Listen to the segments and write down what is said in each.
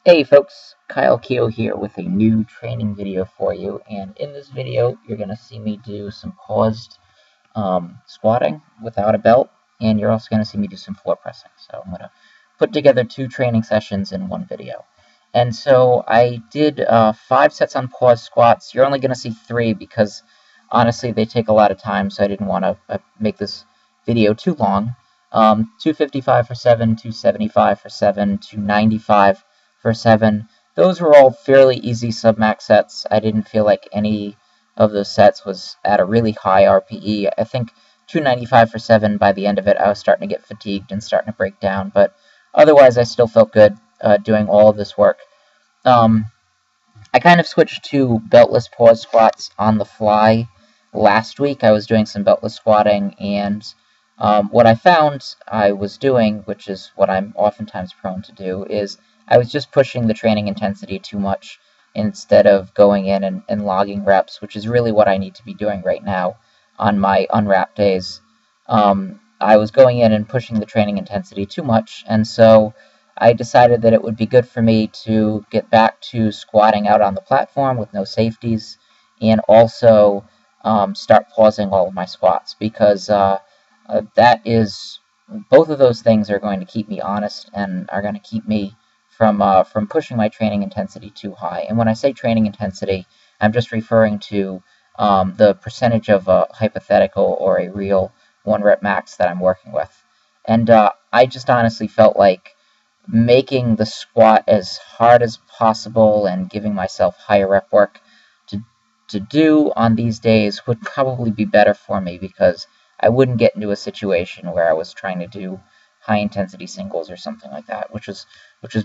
Hey folks, Keough here with a new training video for you, and in this video you're going to see me do some paused squatting without a belt, and you're also going to see me do some floor pressing. So I'm going to put together two training sessions in one video. And so I did 5 sets on paused squats. You're only going to see 3 because honestly they take a lot of time, so I didn't want to make this video too long. 255 for 7, 275 for 7, 295 for 7. Those were all fairly easy submax sets. I didn't feel like any of those sets was at a really high RPE. I think 295 for 7, by the end of it, I was starting to get fatigued and starting to break down, but otherwise I still felt good doing all of this work. I kind of switched to beltless pause squats on the fly last week. I was doing some beltless squatting, and what I found I was doing, which is what I'm oftentimes prone to do, is I was just pushing the training intensity too much instead of going in and logging reps, which is really what I need to be doing right now on my unwrapped days. I was going in and pushing the training intensity too much, and so I decided that it would be good for me to get back to squatting out on the platform with no safeties, and also start pausing all of my squats, because that is, both of those things are going to keep me honest and are going to keep me from pushing my training intensity too high. And when I say training intensity, I'm just referring to the percentage of a hypothetical or a real 1 rep max that I'm working with. And I just honestly felt like making the squat as hard as possible and giving myself higher rep work to do on these days would probably be better for me, because I wouldn't get into a situation where I was trying to do high intensity singles or something like that, which was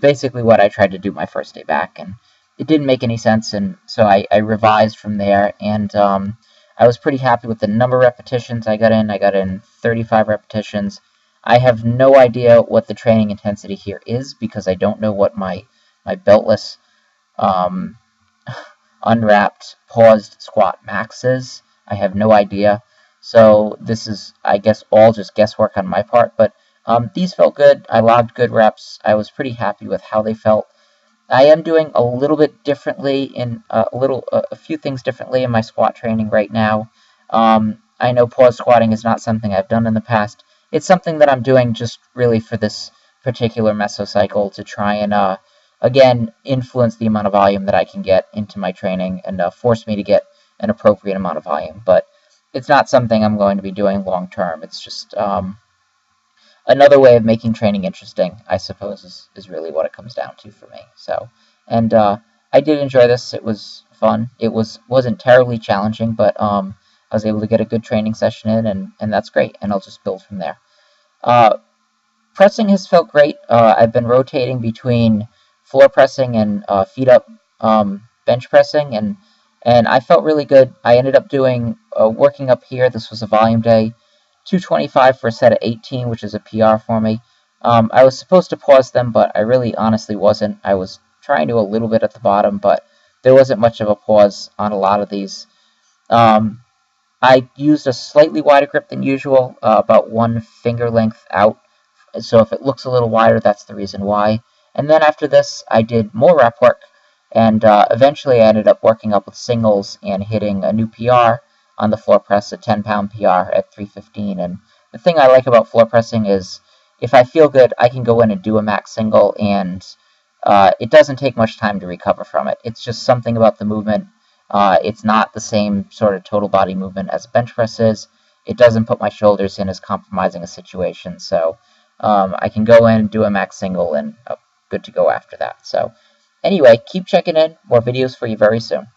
basically what I tried to do my first day back, and it didn't make any sense. And so I revised from there, and I was pretty happy with the number of repetitions I got in. I got in 35 repetitions. I have no idea what the training intensity here is, because I don't know what my beltless unwrapped paused squat max is. I have no idea. So this is, I guess, all just guesswork on my part, but these felt good. I logged good reps. I was pretty happy with how they felt. I am doing a little bit differently in a few things differently in my squat training right now. I know pause squatting is not something I've done in the past. It's something that I'm doing just really for this particular mesocycle to try and again influence the amount of volume that I can get into my training and force me to get an appropriate amount of volume. But it's not something I'm going to be doing long term. It's just another way of making training interesting, I suppose, is really what it comes down to for me. So, and I did enjoy this. It was fun. It wasn't terribly challenging, but I was able to get a good training session in, and that's great. And I'll just build from there. Pressing has felt great. I've been rotating between floor pressing and feet up bench pressing, and I felt really good. I ended up doing working up here. This was a volume day. 225 for a set of 18, which is a PR for me. I was supposed to pause them, but I really honestly wasn't. I was trying to a little bit at the bottom, but there wasn't much of a pause on a lot of these. I used a slightly wider grip than usual, about 1 finger length out. So if it looks a little wider, that's the reason why. And then after this, I did more rep work, and eventually I ended up working up with singles and hitting a new PR on the floor press, a 10-pound PR at 315. And the thing I like about floor pressing is if I feel good, I can go in and do a max single, and it doesn't take much time to recover from it. It's just something about the movement. It's not the same sort of total body movement as bench press is. It doesn't put my shoulders in as compromising a situation. So I can go in, do a max single, and good to go after that. So anyway, keep checking in. More videos for you very soon.